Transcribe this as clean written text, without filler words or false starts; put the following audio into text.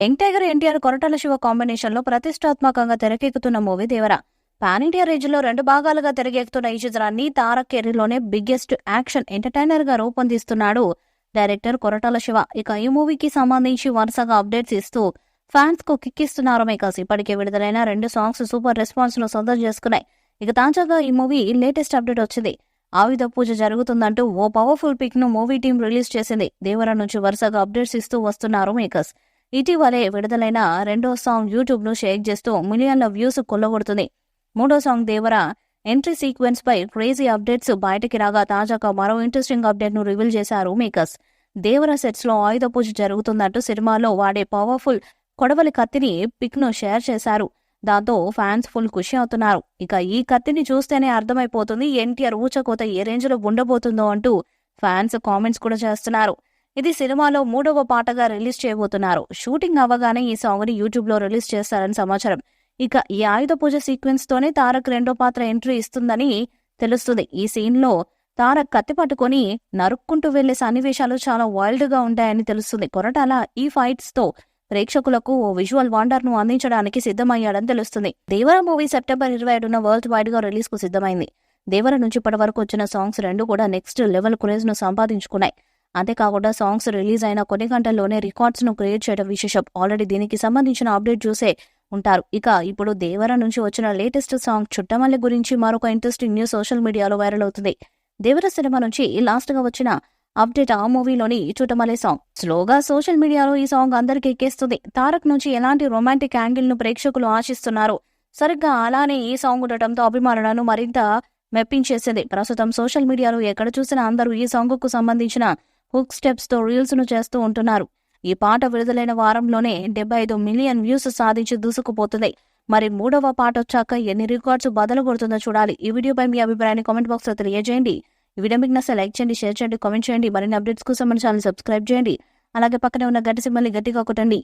Young tiger NTR Koratala Shiva combination లో ప్రతిష్టాత్మకంగా తెరకెక్కుతున్న మూవీ దేవర. పాన్ ఇండియా రేంజ్ లో 2 భాగాలుగా తెరకెక్కుతున్న ఈ చిత్రాన్ని తారక్ కెరీర్లోనే బిగ్గెస్ట్ యాక్షన్ ఎంటర్టైనర్ గా రూపొందిస్తున్నాడు డైరెక్టర్ కొరటాల శివ. ఇక ఈ మూవీకి సంబంధించి వరుసగా అప్డేట్స్ ఇస్తూ ఫ్యాన్స్ కు కిక్కిస్తున్నారు మేకర్స్. ఇప్పటికే విడుదలైన 2 సాంగ్స్ సూపర్ రెస్పాన్స్ ను సొంతం చేసుకున్నాయి. ఇక తాజాగా ఈ మూవీ లేటెస్ట్ అప్డేట్ వచ్చింది. ఆయుధ పూజ జరుగుతుందంటూ ఓ పవర్ఫుల్ పిక్ ను మూవీ టీం రిలీజ్ చేసింది. దేవర నుంచి వరుసగా అప్డేట్స్ ఇస్తూ వస్తున్నారు మేకర్స్. ఇటీవలే విడుదలైన 2వ సాంగ్ యూట్యూబ్ ను షేక్ చేస్తూ మిలియన్ల వ్యూస్ కొల్లగొడుతుంది. 3వ సాంగ్ దేవర ఎంట్రీ సీక్వెన్స్ పై క్రేజీ అప్డేట్స్ బయటికి రాగా తాజాగా మరో ఇంట్రెస్టింగ్ అప్డేట్ ను రివీల్ చేశారు మేకర్స్. దేవర సెట్స్ లో ఆయుధ పూజ జరుగుతుందంటూ సినిమాలో వాడే పవర్ఫుల్ కొడవలి కత్తిని పిక్ ను షేర్ చేశారు. దాంతో ఫ్యాన్స్ ఫుల్ ఖుషి అవుతున్నారు. ఇక ఈ కత్తిని చూస్తేనే అర్థమైపోతుంది ఎన్టీఆర్ ఊచకోత ఏ రేంజ్ లో ఉండబోతుందో అంటూ ఫ్యాన్స్ కామెంట్స్ కూడా చేస్తున్నారు. ఇది సినిమాలో 3వ పాటగా రిలీజ్ చేయబోతున్నారు. షూటింగ్ అవ్వగానే ఈ సాంగ్ ని యూట్యూబ్ లో రిలీజ్ చేస్తారని సమాచారం. ఇక ఈ ఆయుధ పూజ సీక్వెన్స్ తోనే తారక్ 2వ పాత్ర ఎంట్రీ ఇస్తుందని తెలుస్తుంది. ఈ సీన్ లో తారక్ కత్తి పట్టుకుని నరుక్కుంటూ వెళ్లే సన్నివేశాలు చాలా వైల్డ్ గా ఉంటాయని తెలుస్తుంది. కొరటాల ఈ ఫైట్స్ తో ప్రేక్షకులకు ఓ విజువల్ వండర్ ను అందించడానికి సిద్ధమయ్యాడని తెలుస్తుంది. దేవర మూవీ సెప్టెంబర్ 27న వరల్డ్ వైడ్ గా రిలీజ్ కు సిద్ధమైంది. దేవర నుంచి ఇప్పటి వరకు వచ్చిన సాంగ్స్ 2 కూడా నెక్స్ట్ లెవెల్ క్రేజ్ ను సంపాదించుకున్నాయి. అంతేకాకుండా సాంగ్స్ రిలీజ్ అయిన కొన్ని గంటల్లోనే రికార్డ్స్ ను క్రియేట్ చేయడం విశేషం. ఆల్రెడీ దీనికి సంబంధించిన అప్డేట్ చూసే ఉంటారు. ఇక ఇప్పుడు దేవర నుంచి వచ్చిన లేటెస్ట్ సాంగ్ చుట్టమల్లి గురించి మరొక ఇంట్రెస్టింగ్ న్యూస్ సోషల్ మీడియాలో వైరల్ అవుతుంది. దేవర సినిమా నుంచి లాస్ట్ గా వచ్చిన అప్డేట్ ఆ మూవీలోని చుట్టమల్లి సాంగ్. స్లోగా సోషల్ మీడియాలో ఈ సాంగ్ అందరికి ఎక్కేస్తుంది. తారక్ నుంచి ఎలాంటి రొమాంటిక్ యాంగిల్ ను ప్రేక్షకులు ఆశిస్తున్నారు. సరిగ్గా అలానే ఈ సాంగ్ ఉండటంతో అభిమానులను మరింత మెప్పించేసింది. ప్రస్తుతం సోషల్ మీడియాలో ఎక్కడ చూసినా అందరూ ఈ సాంగ్ కు సంబంధించిన హుక్ స్టెప్స్ తో రీల్స్ ను చేస్తూ ఉంటున్నారు. ఈ పాట విడుదలైన వారంలోనే 75 మిలియన్ వ్యూస్ సాధించి దూసుకుపోతుంది. మరి 3వ పాట వచ్చాక ఎన్ని రికార్డ్స్ బదలు కొడుతుందో చూడాలి. ఈ వీడియోపై మీ అభిప్రాయాన్ని కామెంట్ బాక్స్ లో తెలియజేయండి. ఈ వీడియో మీకు నచ్చితే లైక్ చేయండి, షేర్ చేయండి, కామెంట్ చేయండి. మరిన్ని అప్డేట్స్ కోసం మన ఛానల్ సబ్స్క్రైబ్ చేయండి. అలాగే పక్కనే ఉన్న గంట సింబల్ ని గట్టిగా కొట్టండి.